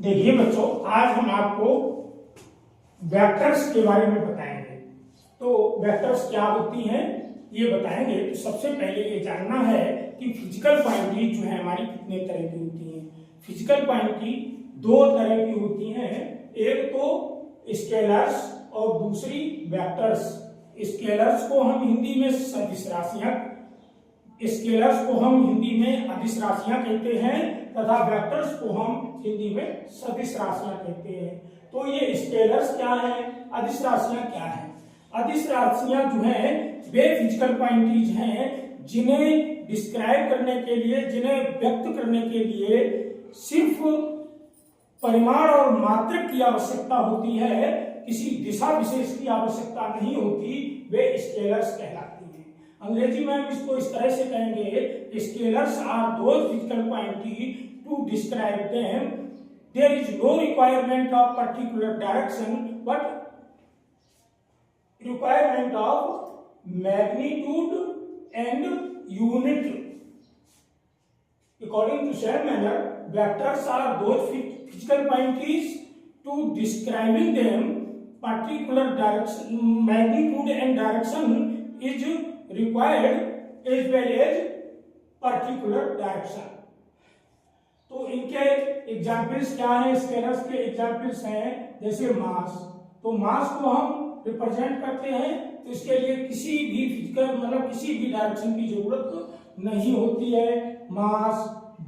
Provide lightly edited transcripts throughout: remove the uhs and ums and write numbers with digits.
देखिए बच्चों, आज हम आपको वेक्टर्स के बारे में बताएंगे। तो वेक्टर्स क्या होती हैं ये बताएंगे। तो सबसे पहले ये जानना है कि फिजिकल क्वांटिटी जो है हमारी कितने तरह की होती हैं। फिजिकल क्वांटिटी दो तरह की होती हैं, एक तो स्केलर्स और दूसरी वेक्टर्स। स्केलर्स को हम हिंदी में सदिश राशियां अदिश राशियां कहते हैं तथा वेक्टर्स को हम हिंदी में सदिश राशियां कहते हैं। तो ये स्केलर्स क्या है, अदिश राशियां क्या है? अदिश राशियां जो है वे फिजिकल क्वांटिटीज हैं जिन्हें डिस्क्राइब करने के लिए, जिन्हें व्यक्त करने के लिए सिर्फ परिमाण और मात्रक की आवश्यकता होती है, किसी दिशा विशेष की आवश्यकता नहीं होती, वे स्केलर्स कहलाती हैं। अंग्रेजी में हम इसको इस तरह से कहेंगे, scalars are those physical quantity to describe them there is no requirement of particular direction but requirement of magnitude and unit. According to same manner, vectors are those physical quantities to describing them particular direction, magnitude and direction is required as well as particular direction. तो इनके examples क्या हैं? Scalars के examples हैं जैसे मास। तो मास को हम रिप्रेजेंट करते हैं तो इसके लिए किसी भी फिजिकल मतलब किसी भी डायरेक्शन की जरूरत नहीं होती है। मास,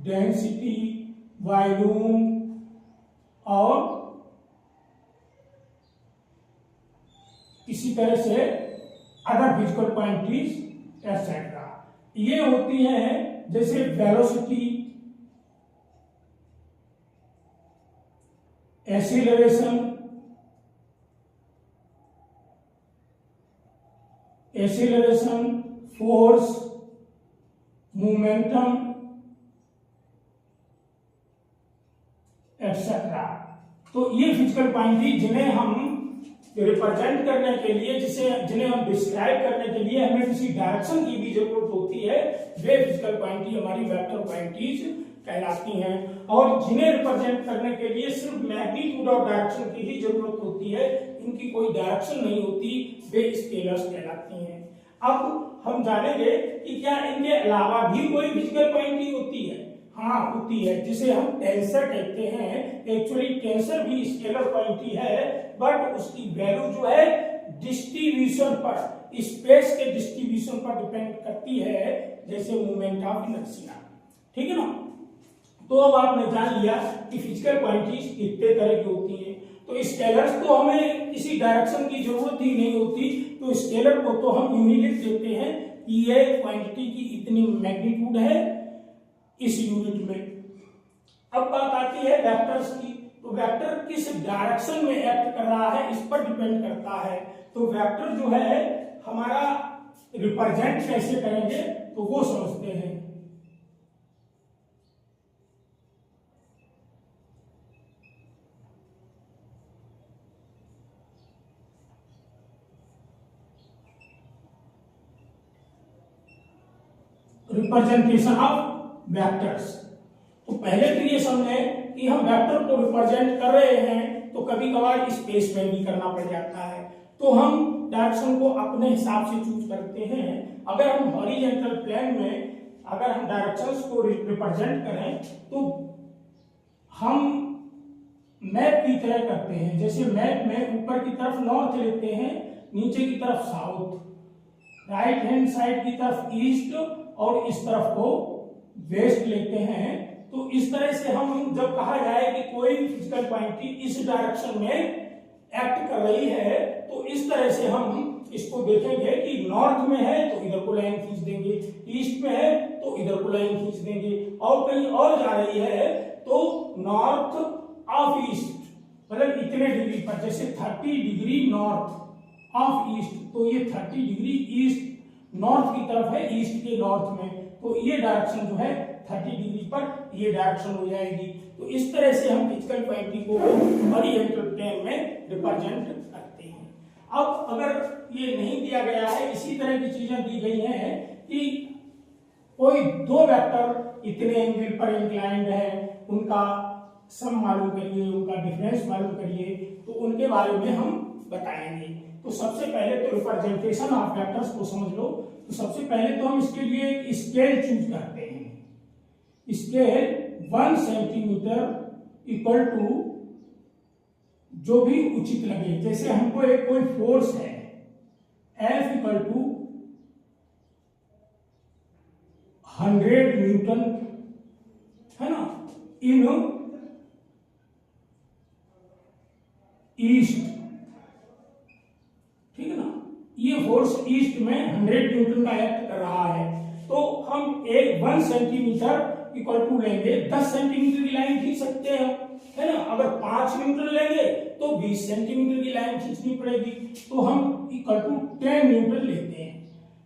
डेंसिटी, वॉल्यूम और इसी तरह से अदर फिजिकल क्वांटिटीज एटसेट्रा ये होती हैं। जैसे velocity, acceleration, force, momentum etcetera. तो ये फिजिकल क्वांटिटी जिन्हें हम रिप्रेजेंट करने के लिए, जिन्हें हम डिस्क्राइब करने के लिए हमें किसी डायरेक्शन की भी जरूरत होती है, वे फिजिकल क्वांटिटी हमारी वेक्टर क्वांटिटीज कहलाती हैं। और जिन्हें रिप्रेजेंट करने के लिए सिर्फ मैग्नीट्यूड और डायरेक्शन की ही जरूरत होती है, इनकी कोई डायरेक्शन नहीं होती, वे स्केलर्स कहलाती हैं। अब हम जानेंगे कि क्या इनके अलावा भी कोई फिजिकल क्वांटिटी होती है? हाँ होती है, जिसे हम टेंसर कहते हैं। एक्चुअली टेंसर भी स्केलर क्वांटिटी है, बट उसकी वैल्यू जो है डिस्ट्रीब्यूशन पर, स्पेस के डिस्ट्रीब्यूशन पर डिपेंड करती है, जैसे मोमेंट ऑफ इनर्शिया। ठीक है ना? तो अब आपने जान लिया कि फिजिकल क्वांटिटीज कितने तरह की होती हैं। तो स्केलर्स तो हमें किसी डायरेक्शन की जरूरत ही नहीं होती, तो स्केलर को तो हम यूं ही लिख देते हैं कि ये क्वांटिटी की इतनी मैग्नीट्यूड है इस यूनिट में। अब बात आती है वेक्टर्स की। तो वेक्टर किस डायरेक्शन में एक्ट कर रहा है, इस पर डिपेंड करता है। तो वेक्टर जो है हमारा रिप्रेजेंट कैसे करेंगे तो वो समझते हैं। Representation of vectors. तो पहले तो ये समझे कि हम वेक्टर को रिप्रेजेंट कर रहे हैं तो कभी कभार स्पेस में भी करना पड़ जाता है, तो हम डायरेक्शन को अपने हिसाब से चूज करते हैं। अगर हम हॉरिजॉन्टल प्लेन में अगर हम डायरेक्शंस को रिप्रेजेंट करें तो हम मैप की तरह करते हैं। जैसे मैप में ऊपर की तरफ नॉर्थ लेते हैं, नीचे की तरफ साउथ, राइट हैंड साइड की तरफ ईस्ट और इस तरफ को वेस्ट लेते हैं। तो इस तरह से हम जब कहा जाए कि कोई फिजिकल क्वांटिटी इस डायरेक्शन में एक्ट कर रही है, तो इस तरह से हम इसको देखेंगे कि नॉर्थ में है तो इधर को लाइन खींच देंगे, ईस्ट में है तो इधर को लाइन खींच देंगे, और कहीं और जा रही है तो नॉर्थ ऑफ ईस्ट मतलब इतने डिग्री पर, जैसे 30 डिग्री नॉर्थ ऑफ ईस्ट, तो ये 30 डिग्री ईस्ट नॉर्थ की तरफ है, ईस्ट के नॉर्थ में, तो ये डायरेक्शन जो है 30 डिग्री पर ये डायरेक्शन हो जाएगी। तो इस तरह से हम फिजिकल क्वांटिटी को हॉरिजॉन्टल प्लेन में रिप्रेजेंट करते हैं। अब अगर ये नहीं दिया गया है, इसी तरह की चीजें दी गई हैं कि कोई दो वेक्टर इतने एंगल पर इंक्लाइंड है, उनका सम मालूम करिए, उनका डिफरेंस मालूम करिए, तो उनके बारे में हम बताएंगे। तो सबसे पहले तो रिप्रेजेंटेशन ऑफ वेक्टर्स को समझ लो। तो सबसे पहले तो हम इसके लिए एक स्केल चूज करते हैं। स्केल 1 सेंटीमीटर इक्वल टू जो भी उचित लगे। जैसे हमको एक कोई फोर्स है F इक्वल टू 100 न्यूटन, है ना, इन ईस्ट, ठीक है ना, ये फोर्स ईस्ट में 100 न्यूटन का एक्ट कर रहा है। तो हम एक 1 सेंटीमीटर इक्वल टू लेंगे, 10 सेंटीमीटर की लाइन खींच सकते हैं, है ना। अगर 5 न्यूटन लेंगे तो 20 सेंटीमीटर की लाइन खींचनी पड़ेगी। तो हम इक्वल टू 10 न्यूटन लेते हैं।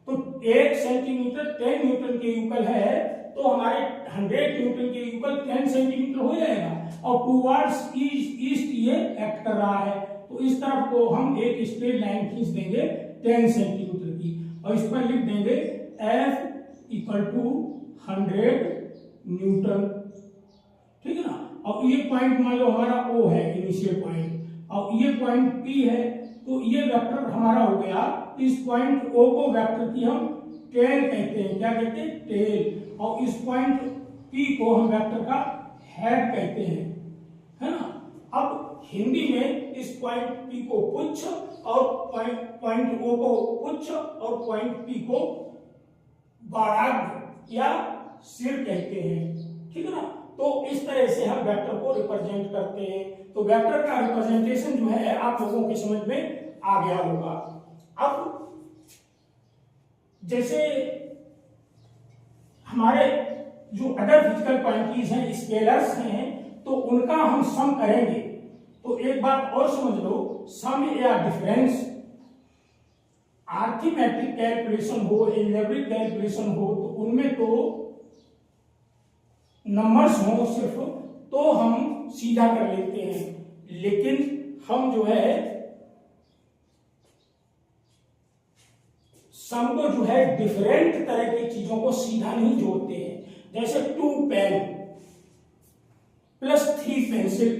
तो 1 सेंटीमीटर 10 न्यूटन के इक्वल है, तो हमारे 100 न्यूटन के इक्वल 10 सेंटीमीटर हो जाएगा। और टूवर्ड्स ईस्ट ये एक्ट कर रहा है, तो इस तरफ को हम एक स्ट्रेट लाइन खींच देंगे 10 सेंटीमीटर की, और इस पर लिख देंगे F इक्वल टू 100 न्यूटन, ठीक है ना। और ये पॉइंट मान लो हमारा O है, इनिशियल पॉइंट, और ये पॉइंट P है। तो ये वेक्टर हमारा हो गया। इस पॉइंट O को वेक्टर की हम टेल कहते हैं। क्या कहते हैं? टेल। और इस पॉइंट P को हम वेक्टर का हेड कहते हैं, है ना। अब हिंदी में इस पॉइंट P को पुच्छ, और पॉइंट O को पुच्छ, और पॉइंट P को बाराग या सिर कहते हैं, ठीक है ना। तो इस तरह से हम वेक्टर को रिप्रेजेंट करते हैं। तो वेक्टर का रिप्रेजेंटेशन जो है आप लोगों के समझ में आ गया होगा। अब जैसे हमारे जो अदर फिजिकल क्वांटिटीज हैं, स्केलर्स हैं, तो उनका हम सम करेंगे। तो एक बात और समझ लो, सम या डिफरेंस आर्थिमेटिक कैलकुलेशन हो, एल्जेब्रिक कैलकुलेशन हो, तो उनमें तो नंबर्स हो सिर्फ, तो हम सीधा कर लेते हैं। लेकिन हम जो है सम को जो है डिफरेंट तरह की चीजों को सीधा नहीं जोड़ते हैं। जैसे 2 पेन प्लस 3 पेंसिल,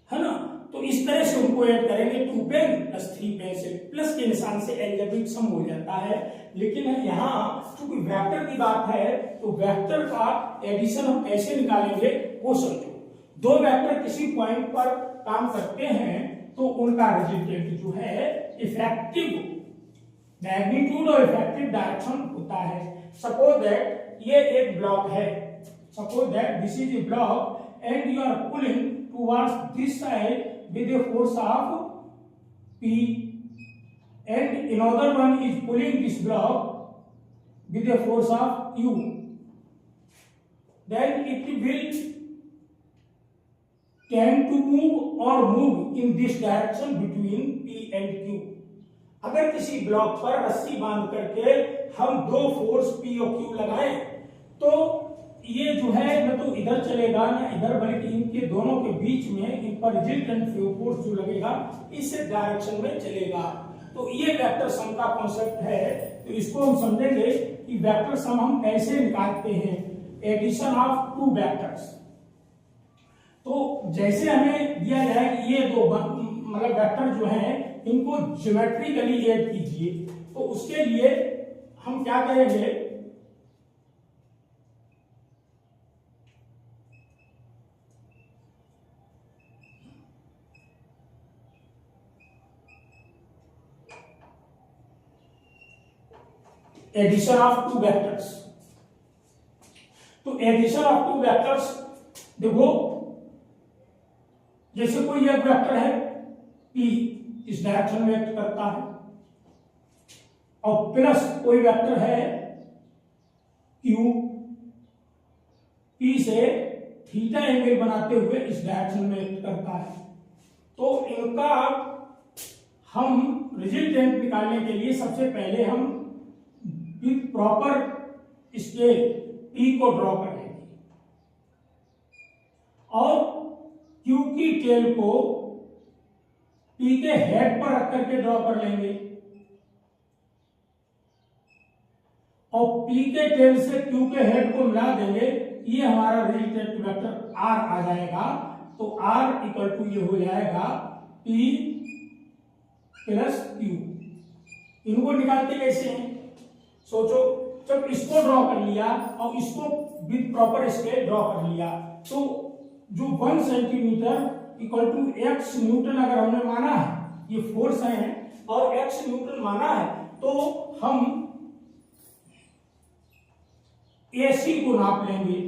है ना। तो इस तरह से उनको ऐड करेंगे, 2 पेन प्लस 3 पेंसिल, प्लस के निशान से एल्जेब्रिक सम हो जाता है। लेकिन यहाँ चूंकि वेक्टर की बात है, तो वेक्टर का एडिशन हम कैसे निकालेंगे वो समझो। दो वेक्टर किसी पॉइंट पर काम करते हैं, तो उनका रिजल्टेंट जो है इफेक्टिव मैग्नीट्यूड और इफेक्टिव डायरेक्शन होता है। सपोज दैट ये एक ब्लॉक है, suppose that this is a block and you are pulling towards this side with a force of P, and another one is pulling this block with a force of Q. Then it will tend to move or move in this direction between P and Q. अगर किसी block पर रस्सी बांध करके हम दो force P और Q लगाएं, तो ये जो है न तो इधर चलेगा ना इधर, बल्कि इनके दोनों के बीच में इन पर रिजल्टेंट फोर्स जो लगेगा इस डायरेक्शन में चलेगा। तो ये वेक्टर सम का कॉन्सेप्ट है। तो इसको हम समझेंगे कि वेक्टर सम हम कैसे निकालते हैं, एडिशन ऑफ 2 वेक्टर्स। तो जैसे हमें दिया जाए कि ये दो मतलब वेक्टर जो हैं इनको ज्योमेट्रिकली ऐड कीजिए, तो उसके लिए हम क्या करेंगे, एडिशन ऑफ 2 वेक्टर्स। तो एडिशन ऑफ 2 वेक्टर्स देखो, जैसे कोई एक वेक्टर है P इस डायरेक्शन में एक्ट करता है, और प्लस कोई वेक्टर है Q P से थीटा एंगल बनाते हुए इस डायरेक्शन में एक्ट करता है। तो इनका हम रिजल्टेंट निकालने के लिए सबसे पहले हम विद प्रॉपर स्केल P को ड्रॉ कर लेंगे, और Q की टेल को P के हेड पर रख करके ड्रॉ कर लेंगे, और P के टेल से Q के हेड को मिला देंगे ये हमारा रिजल्टेंट वेक्टर r आ जाएगा। तो r इक्वल टू ये हो जाएगा p प्लस q। इनको निकालते कैसे हैं सोचो, जब इसको ड्रॉ कर लिया और इसको विद प्रॉपर स्केल ड्रॉ कर लिया तो जो 1 centimetre equal to x newton अगर हमने माना है, ये फोर्स है और x न्यूटन माना है, तो हम AC को नाप लेंगे।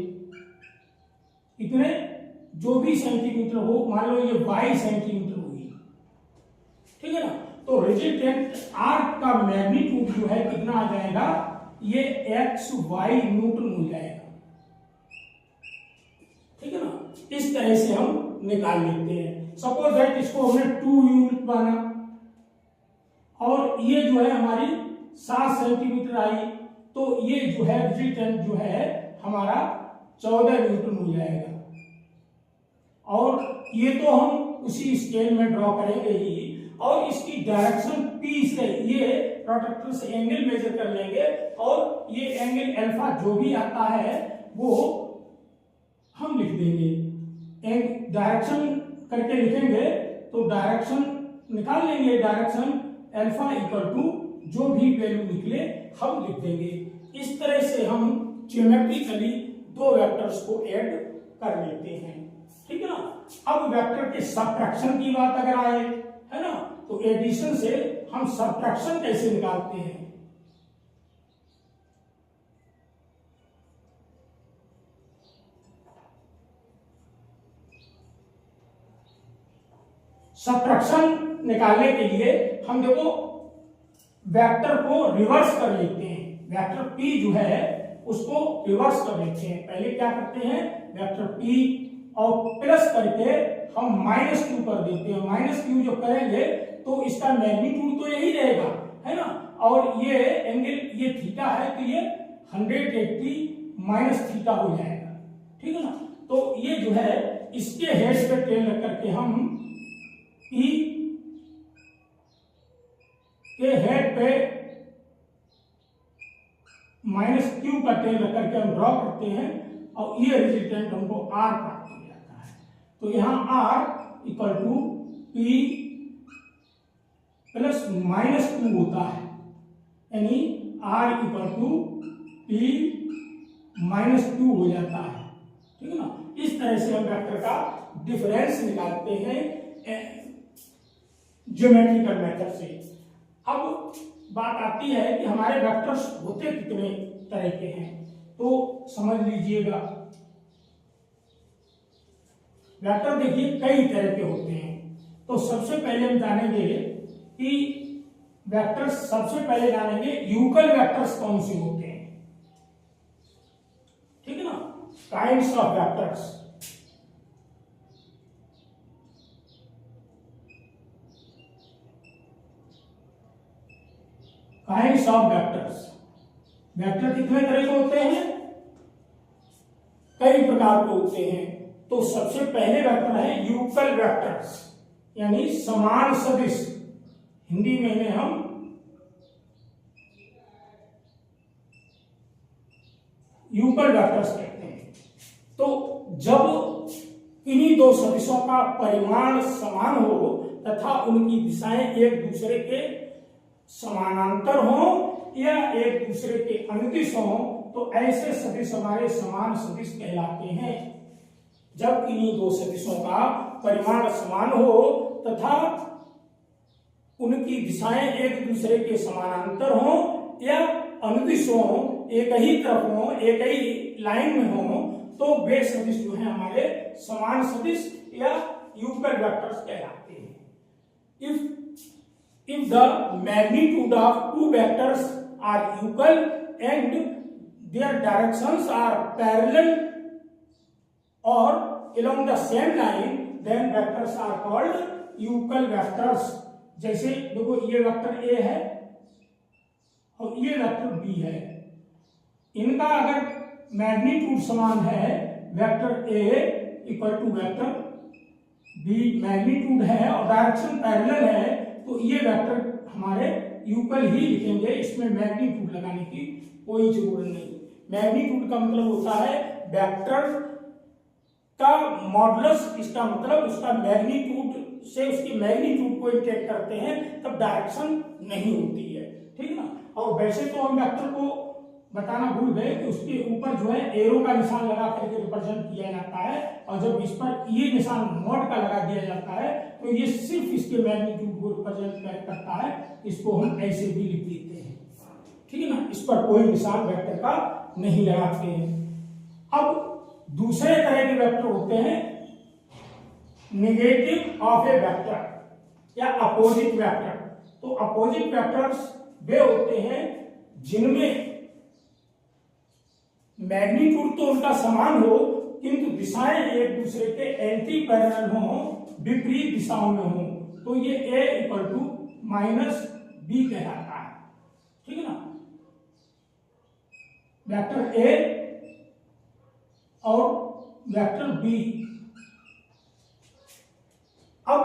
इतने जो भी सेंटीमीटर हो, मान लो ये y सेंटीमीटर होगी, ठीक है ना। तो रिजल्टेंट r का मैग्नीट्यूड जो है कितना आ जाएगा, ये XY न्यूटन हो जाएगा, ठीक है ना। इस तरह से हम निकाल लेते हैं। सपोज दैट इसको हमने 2 यूनिट माना और ये जो है हमारी 7 सेंटीमीटर आई, तो ये जो है रिजल्टेंट जो है हमारा 14 न्यूटन हो जाएगा। और ये तो हम उसी स्केल में ड्रॉ करेंगे ही, और इसकी डायरेक्शन P से ये प्रोट्रैक्टर से एंगल मेजर कर लेंगे और ये एंगल अल्फा जो भी आता है वो हम लिख देंगे। डायरेक्शन करके लिखेंगे तो डायरेक्शन निकाल लेंगे, डायरेक्शन अल्फा इक्वल टू जो भी वैल्यू निकले हम लिख देंगे। इस तरह से हम ज्योमेट्रिकली दो वेक्टर्स को ऐड कर लेते हैं, ठीक है ना। अब वेक्टर के सबट्रैक्शन की बात अगर आए, है ना, तो एडिशन से हम सबट्रैक्शन कैसे निकालते हैं। सबट्रैक्शन निकालने के लिए हम देखो वेक्टर को रिवर्स कर लेते हैं। वेक्टर P जो है उसको रिवर्स कर लेते हैं। पहले क्या करते हैं, वेक्टर P और प्लस करके हम -q कर देते हैं। -q जो करेंगे तो इसका मैग्नीट्यूड तो यही रहेगा, है ना, और ये एंगल ये थीटा है तो ये 180 माइनस थीटा हो जाएगा, ठीक है ना। तो ये जो है इसके हेड पे टेल रख करके हम P के हेड पे -q का टेल रख करके हम ड्रॉ करते हैं और ये रिजल्टेंट हमको r प्राप्त हो जाता है। तो यहाँ r equal to P plus -q होता है, यानी r equal to P -q हो जाता है, ठीक है ना। इस तरह से हम वेक्टर का डिफरेंस निकालते हैं ज्योमेट्रिकल मेथड से। अब बात आती है कि हमारे वेक्टर्स होते कितने तरह के हैं, तो समझ लीजिएगा। वेक्टर देखिए कई तरह के होते हैं। तो सबसे पहले हम जानेंगे कि वेक्टर्स, सबसे पहले जानेंगे यूकल वेक्टर्स कौन से होते हैं, ठीक है ना। Kinds of vectors. Kinds of vectors. Vector कितने तरह के होते हैं, कई प्रकार के होते हैं। तो सबसे पहले वेक्टर है यूकल वेक्टर्स, यानी समान सदिश। हिंदी में इन्हें हम यूकल वेक्टर्स कहते हैं। तो जब इन्हीं दो सदिशों का परिमाण समान हो तथा उनकी दिशाएं एक दूसरे के समानांतर हो या एक दूसरे के अनुदिश हो, तो ऐसे सदिश हमारे समान सदिश कहलाते हैं। जब इन्हीं दो सदिशों का परिमाण समान हो तथा उनकी दिशाएं एक दूसरे के समानांतर हो या अनुदिश हो, एक ही तरफ हो, एक ही लाइन में हो, तो वे सदिश जो है हमारे समान सदिश या यूकल वेक्टर्स कहलाते हैं। If the magnitude of two vectors are equal and their directions are parallel or along the same line, then vectors are called equal vectors। जैसे देखो ये वेक्टर A है और ये वेक्टर B है, इनका अगर मैग्नीट्यूड समान है, vector A equal to vector B magnitude है और डायरेक्शन पैरेलल है, तो ये वेक्टर हमारे यूकल ही लिखेंगे, इसमें मैग्नीट्यूड लगाने की कोई जरूरत नहीं। मैग्नीट्यूड का मतलब होता है वेक्टर का मॉडुलस, इसका मतलब उसका मैग्नीट्यूड से उसकी मैग्नीट्यूड को इंटेक करते हैं तब डायरेक्शन नहीं होती है, ठीक ना। और वैसे तो हम वेक्टर को बताना भूल गए कि उसके ऊपर जो है एरो का निशान लगा करके रिप्रेजेंट किया जाता है, और जब इस पर ये निशान नॉट का लगा दिया जाता है तो ये सिर्फ इसके मैग्नीट्यूड को रिप्रेजेंट करता है, इसको हम ऐसे भी लिख देते हैं, ठीक है ना। इस पर कोई निशान वेक्टर का नहीं लगाते हैं। अब दूसरे तरह के वेक्टर होते हैं नेगेटिव ऑफ ए वेक्टर या अपोजिट वेक्टर। तो अपोजिट वेक्टर्स वे होते हैं जिनमें मैग्नीट्यूड तो उनका समान हो किंतु दिशाएं एक दूसरे के एंटी पैरेलल हो, विपरीत दिशाओं में हो, तो ये a equal to minus B कहलाता है, ठीक है ना। वेक्टर a और वेक्टर b, अब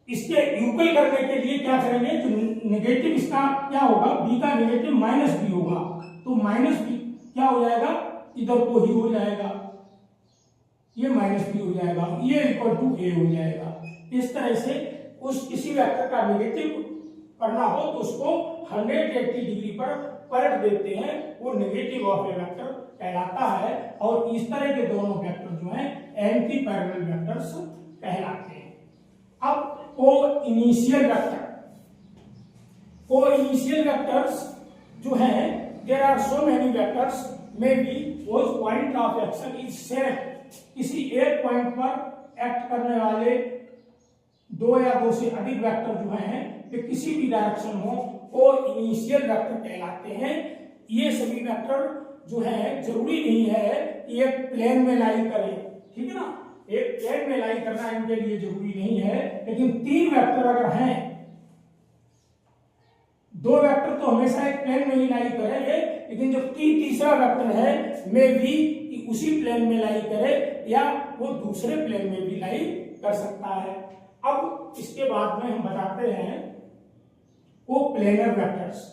इसके यूक्ल करने के लिए क्या करेंगे, जो नेगेटिव इसका क्या होगा, b का नेगेटिव माइनस बी होगा, तो माइनस बी क्या हो जाएगा, इधर को ही हो जाएगा, ये माइनस बी हो जाएगा, ये इक्वल टू ए हो जाएगा। इस तरह से उस किसी वेक्टर का नेगेटिव करना हो तो उसको 180 डिग्री पर पलट देते हैं, वो नेगेटिव ऑफ ए वेक्टर कहलाता है। और इस तरह के दोनों वेक्टर जो हैं एंटी पैरेलल वेक्टर्स कहलाते हैं। अब को-इनिशियल वेक्टर, को-इनिशियल वेक्टर्स जो हैं, there are so many vectors may be whose point of action is same। किसी एक पॉइंट पर एक्ट करने वाले दो या दो से अधिक वेक्टर जो हैं वे किसी भी डायरेक्शन हो को इनिशियल वेक्टर कहलाते हैं। ये सभी वेक्टर जो है जरूरी नहीं है कि एक प्लेन में लाई करें, ठीक है ना, एक प्लेन में लाई करना इनके लिए जरूरी नहीं है, लेकिन तीन वेक्टर अगर हैं, दो वेक्टर तो हमेशा एक प्लेन में ही लाई करेंगे, लेकिन जो तीसरा वेक्टर है मे भी उसी प्लेन में लाई करे या वो दूसरे प्लेन में भी लाई कर सकता है। अब इसके बाद में हम बताते हैं को planar vectors.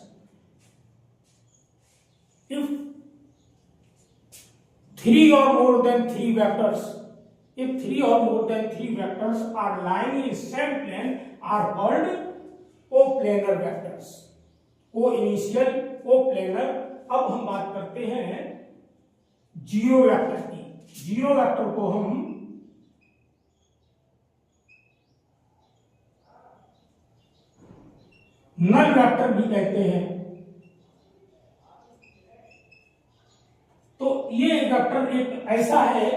If 3 or more than 3 vectors, if 3 or more than 3 vectors are lying in same plane are called coplanar vectors। को-इनिशियल, को-प्लेनर। अब हम बात करते हैं जीरो वेक्टर की। जीरो वेक्टर को हम नल वेक्टर भी कहते हैं। तो ये वेक्टर एक ऐसा है,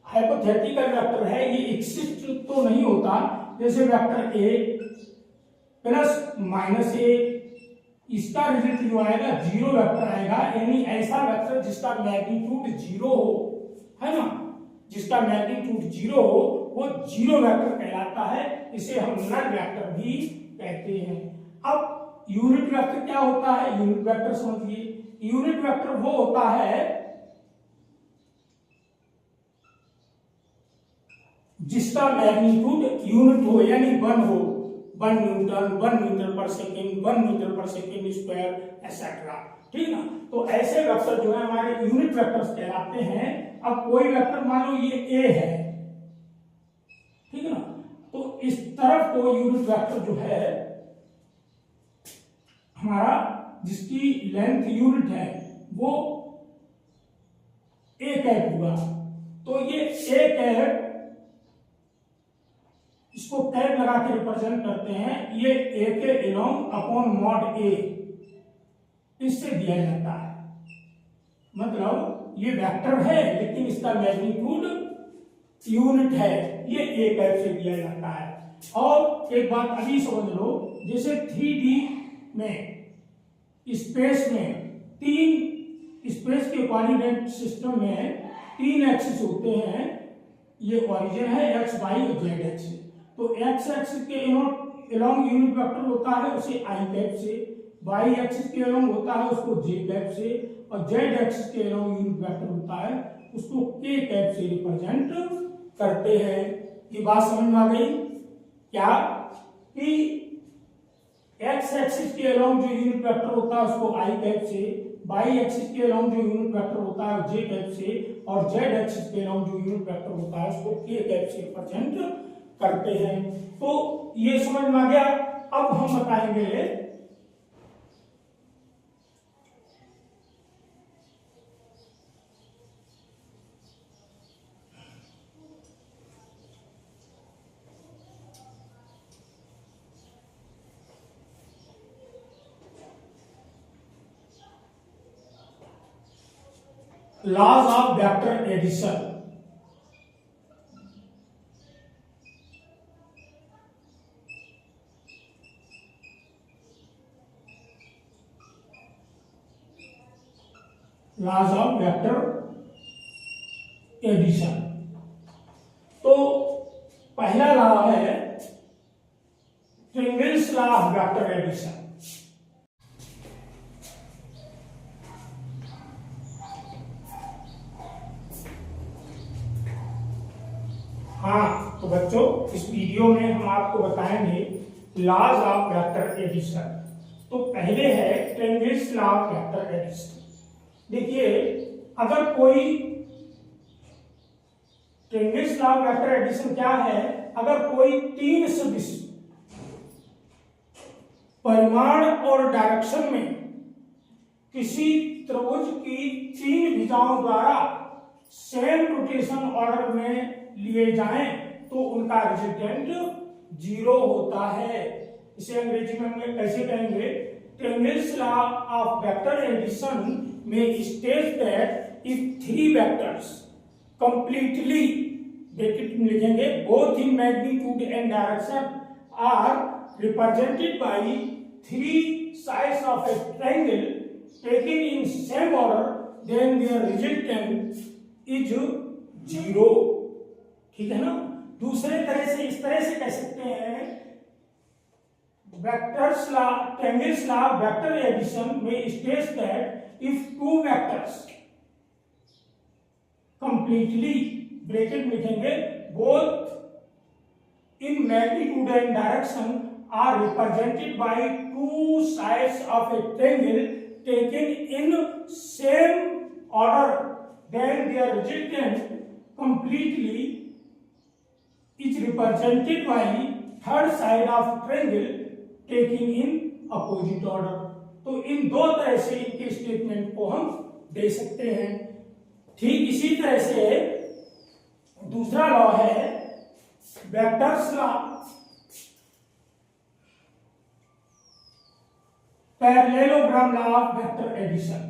हाइपोथेटिकल वेक्टर है, ये एग्जिस्ट तो नहीं होता, जैसे वेक्टर ए प्लस माइनस ए, इसका रिजल्ट जो आएगा जीरो वेक्टर आएगा, यानी ऐसा वेक्टर जिसका मैग्नीट्यूड जीरो हो, है ना, जिसका मैग्नीट्यूड जीरो हो वो जीरो वेक्टर कहलाता है, इसे हम नल वेक्टर भी कहते हैं। अब यूनिट वेक्टर क्या होता है, यूनिट वेक्टर समझिए। यूनिट वेक्टर वो होता है जिसका मैग्नीट्यूड यूनिट हो, यानी 1 हो, 1 न्यूटन, 1 मीटर पर सेकेंड, 1 मीटर पर सेकेंड स्क्वायर एक्सेट्रा, ठीक ना। तो ऐसे वेक्टर जो है हमारे यूनिट वेक्टर्स कहलाते हैं। अब कोई वेक्टर मान लो ये ए है, ठीक है ना, तो इस तरफ को यूनिट वेक्टर जो है हमारा, जिसकी लेंथ यूनिट है, वो ए कैप हुआ, तो ये ए कैप, इसको कैप लगा के रिप्रेजेंट करते हैं, ये ए के एलोंग अपॉन मॉड ए, इससे दिया जाता है। मतलब ये वेक्टर है लेकिन इसका मैग्नीट्यूड यूनिट है, ये ए कैप से दिया जाता है। और एक बात अभी समझ लो, जैसे 3D में स्पेस में स्पेस के कोऑर्डिनेट सिस्टम में 3 एक्सिस होते हैं, ये ओरिजिन है x, y और z एक्सिस। तो x एक्सिस के एलोंग यूनिट वेक्टर होता है उसे i कैप से, y एक्सिस के एलोंग होता है उसको j कैप से, और z एक्सिस के एलोंग यूनिट वेक्टर होता है उसको k कैप से रिप्रेजेंट करते हैं। ये बात समझ में आ गई क्या, कि एक्स एक्सिस के अलोंग जो यूनिट वेक्टर होता है उसको आई कैप से, वाई एक्सिस के अलोंग जो यूनिट वेक्टर होता है जे कैप से, और जेड एक्सिस के अलोंग जो यूनिट वेक्टर होता है उसको के कैप से रिप्रेजेंट करते हैं। तो ये समझ में आ गया। अब हम बताएंगे laws of vector addition. Laws of vector addition. तो पहला लॉ है triangles law of vector addition. हाँ, तो बच्चों इस वीडियो में हम आपको बताएंगे लॉज ऑफ वेक्टर एडिशन। तो पहले है triangles law of vector addition. देखिए, अगर कोई triangles law of vector addition क्या है, अगर कोई तीन सदिश परिमाण और डायरेक्शन में किसी त्रिभुज की तीन भुजाओं द्वारा सेम रोटेशन ऑर्डर में लिए जाएं तो उनका रिजल्टेंट 0 होता है। इसे अंग्रेजी में हम कैसे कहेंगे? Triangle's law of vector addition में state that if three vectors completely, bracket में लिखेंगे, both in magnitude and direction are represented by three sides of a triangle taken in same order, then their resultant is 0। ठीक है ना? दूसरे तरह से इस तरह से कह सकते हैं, vectors law, triangle's law vector addition में states that if two vectors completely, bracket में लिखेंगे, both in magnitude and direction are represented by two sides of a triangle taken in same order, then their resultant completely is represented by third side of triangle taken in opposite order। तो इन दो तरह से इनके statement को हम दे सकते हैं। ठीक इसी तरह से दूसरा लॉ है vectors law, parallelogram law of vector addition.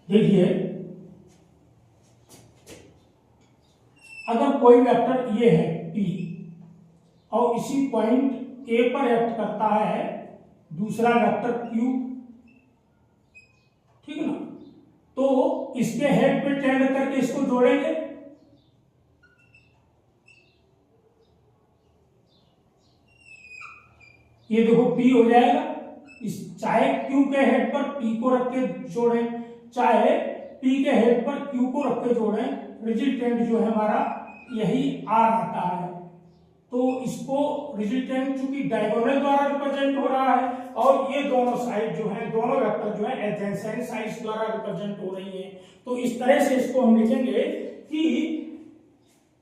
देखिए, अगर कोई वेक्टर ये है P और इसी पॉइंट A पर एक्ट करता है दूसरा वेक्टर Q, ठीक है ना, तो इसके हेड पे टेंड करके इसको जोड़ेंगे, ये देखो P हो जाएगा। इस चाहे Q के हेड पर P को रख के जोड़ें, चाहे P के हेड पर Q को रख के जोड़ें, रिजल्टेंट जो है हमारा यही R आता है। तो इसको रिजल्टेंट चूंकि डायगोनल द्वारा रिप्रेजेंट हो रहा है और ये दोनों साइड जो है, दोनों वेक्टर जो है एडजेसेंट साइड्स द्वारा रिप्रेजेंट हो रही है। तो इस तरह से इसको हम लिखेंगे कि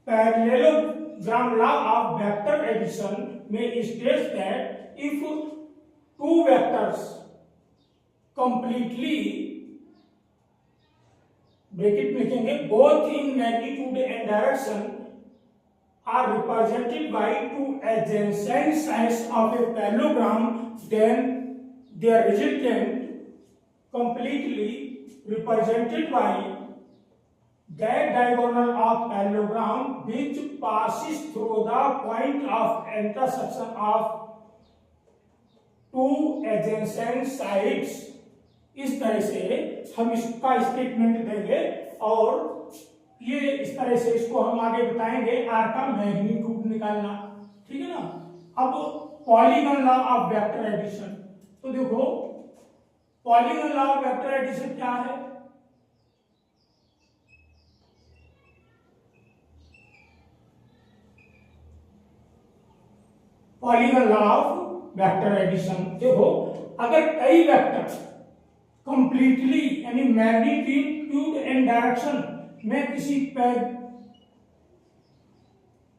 parallelogram law of vector addition में states that if two vectors completely, bracket में लिखेंगे, both in magnitude and direction are represented by two adjacent sides of a parallelogram, then their resultant completely represented by that diagonal of parallelogram which passes through the point of intersection of two adjacent sides। इस तरह से हम इसका statement देंगे और ये इस तरह से इसको हम आगे बताएंगे, आर का मैग्नीट्यूड निकालना, ठीक है ना। अब polygon law of vector addition, तो देखो polygon law of vector addition क्या है। Polygon law of vector addition, देखो अगर कई वेक्टर कंप्लीटली यानी मैग्नीट्यूड एंड डायरेक्शन में किसी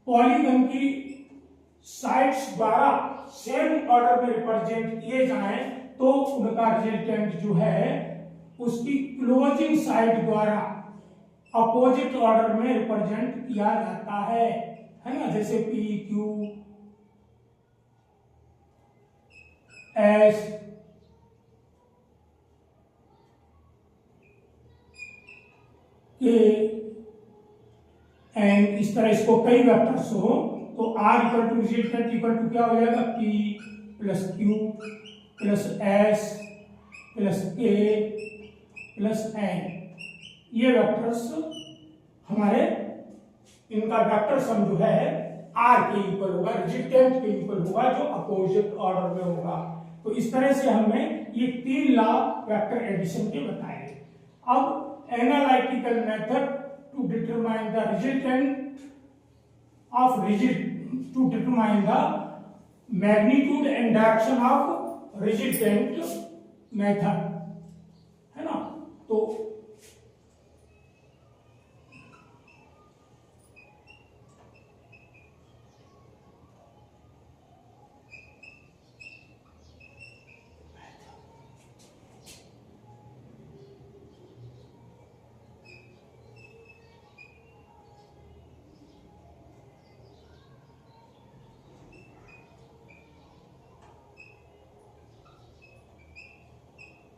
पॉलीगन की साइड्स द्वारा सेम ऑर्डर में रिप्रेजेंट किए जाएं तो उनका रिजल्टेंट जो है उसकी क्लोजिंग साइड द्वारा अपोजिट ऑर्डर में रिप्रेजेंट किया जाता है ना। जैसे P Q S K and इस तरह इसको कई वेक्टर्स हो तो R equal to resultant equal to क्या हो जाएगा, P plus Q plus S plus K plus N. ये वेक्टर्स हमारे इनका वेक्टर सम जो है आर के इक्वल होगा, रिजल्टेंट के इक्वल होगा जो अपोजिट ऑर्डर में होगा। तो इस तरह से हमने ये 3 लॉ वेक्टर एडिशन के बताए। अब analytical method to determine the resultant of to determine the magnitude and direction of resultant method, है ना। तो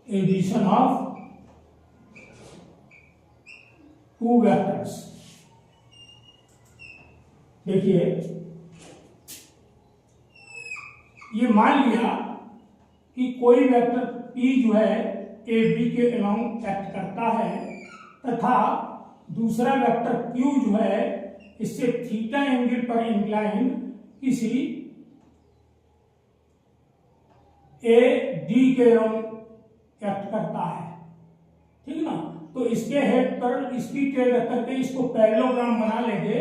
एडिशन ऑफ 2 वेक्टर्स, देखिए ये मान लिया कि कोई वेक्टर P जो है ए बी के अलोंग एक्ट करता है तथा दूसरा वेक्टर Q जो है इससे थीटा एंगल पर इंक्लाइन किसी ए डी के अलोंग एक्ट करता है, ठीक ना। तो इसके हेड पर इसकी टेल रख करके इसको पैरेललोग्राम बना लेंगे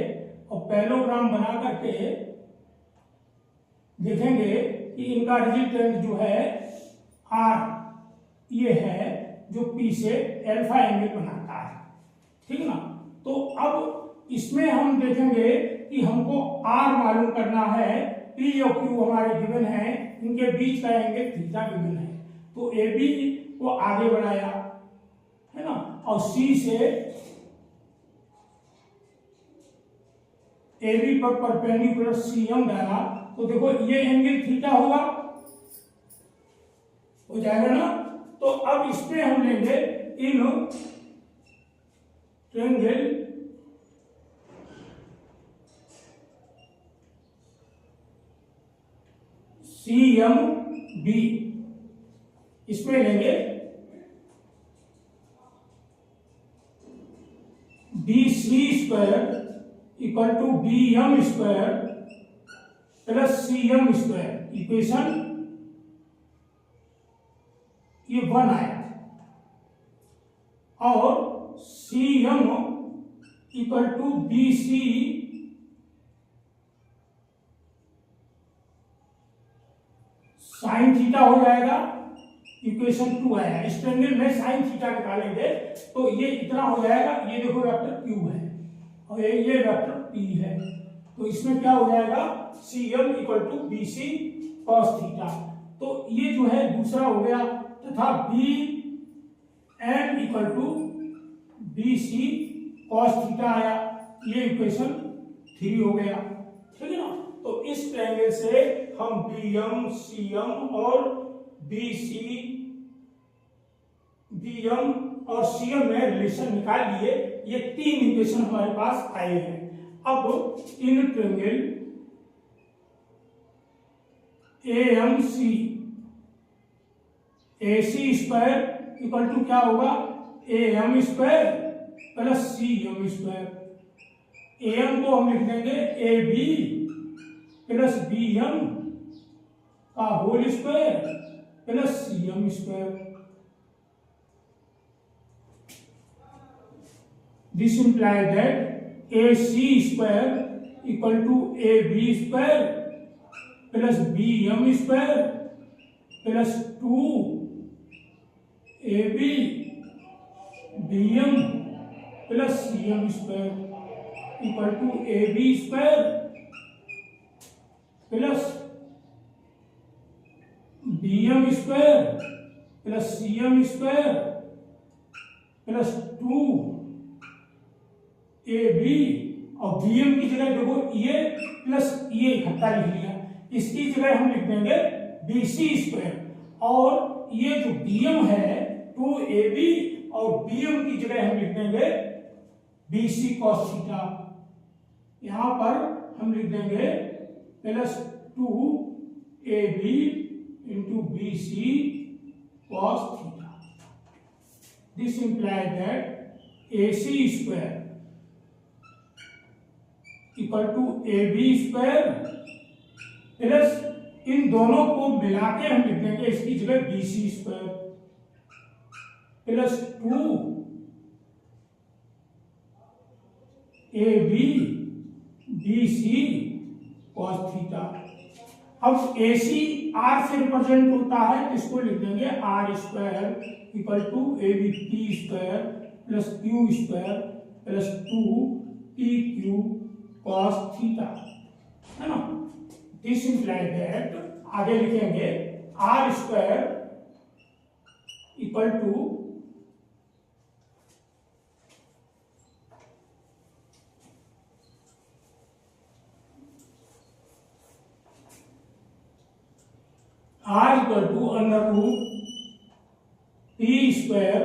और पैरेललोग्राम बना करके देखेंगे कि इनका रिजल्टेंट जो है आर ये है जो पी से अल्फा एंगल बनाता है, ठीक ना। तो अब इसमें हम देखेंगे कि हमको आर मालूम करना है, पी और क्यू हमारे गिवन है, इनके बीच का एंगल थीटा गिवन है। तो ए बी को आगे बढ़ाया है ना और सी से ए बी पर परपेंडिकुलर सीएम डाला तो देखो ये एंगल थीटा होगा, हो जाएगा ना। तो अब इसमें हम लेंगे इन ट्रायंगल सीएम बी, इसमें लेंगे B C square equal to B M square plus C M square, equation ये 1 आया और C M equal to B C sine theta हो जाएगा, इक्वेशन 2 आया। इस ट्रायंगल में साइन थीटा निकालेंगे तो ये इतना हो जाएगा, ये देखो वेक्टर Q है और ये वेक्टर P है, तो इसमें क्या हो जाएगा CM equal to B C cos theta. तो ये जो है दूसरा हो गया तथा B M equal to B C cos theta आया, ये इक्वेशन 3 हो गया, ठीक है ना। तो इस ट्रायंगल से हम बी एम सी एम और बी एम और सी एम में रिलेशन निकाल लिए। ये 3 इक्वेशन हमारे पास आए हैं। अब in triangle A M C A C square equal to क्या होगा A M square plus C M square. M को हम लिख देंगे A B plus B M का whole square plus C M square. This implies that A C square equal to A B square plus B M square plus 2 A B B M plus C M square equal to A B square plus B M square plus C M square plus 2 A B और B M की जगह देखो ये plus ये इकट्ठा लिख लिया, इसकी जगह हम लिख देंगे बी सी स्क्वायर और ये जो बी एम है 2 ए बी और बी एम की जगह हम लिख देंगे बी सी कॉस थीटा। यहां पर हम लिख देंगे plus 2 A b into b C cos theta. This implies that A C square equal to A B square plus इन दोनों को मिला के हम लिख देंगे इसकी जगह b C square plus 2 A B b C cos theta. अब ए सी आर से रिप्रेजेंट होता है तो इसको लिख देंगे R square equal to A B P square plus Q square plus 2 P Q cos theta, है ना। दिस इंप्लाइज दैट आगे लिखेंगे R square equal to under root P square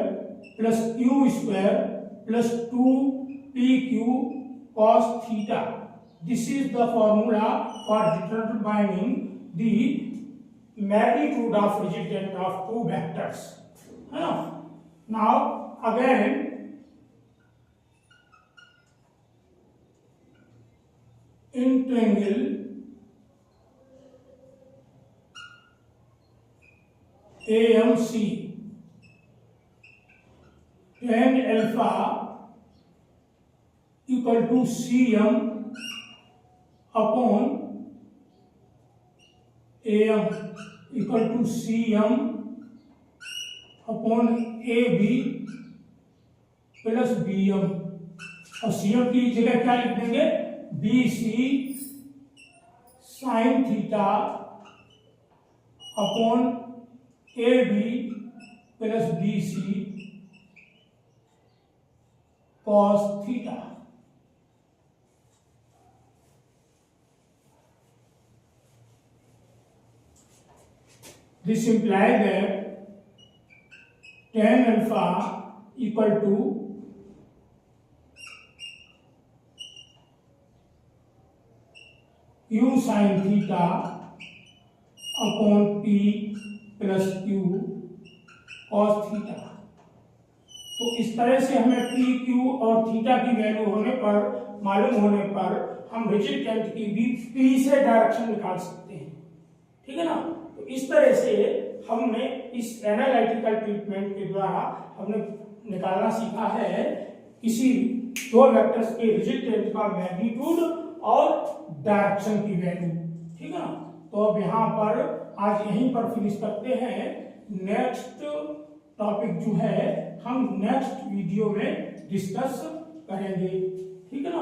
plus Q square plus 2 P Q cos theta. This is the formula for determining the magnitude of resultant of two vectors. Now again in triangle AMC tan alpha equal to C M upon A M equal to C M upon A B plus B M और C M की जगह क्या लिख देंगे B C sine theta upon A B plus B C cos theta. This implies that tan alpha equal to q sin theta upon p plus q cos theta। तो इस तरह से हमें p, q और थीटा की value होने पर मालूम होने पर हम रिजल्टेंट की भी p से डायरेक्शन निकाल सकते हैं, ठीक है ना। तो इस तरह से हमने इस एनालिटिकल ट्रीटमेंट के द्वारा हमने निकालना सीखा है किसी दो वेक्टर्स के रिजल्टेंट का मैग्नीट्यूड और डायरेक्शन की वैल्यू, ठीक है ना। तो अब यहाँ पर आज यहीं पर फिनिश करते हैं। नेक्स्ट टॉपिक जो है हम नेक्स्ट वीडियो में डिस्कस करेंगे, ठीक है ना।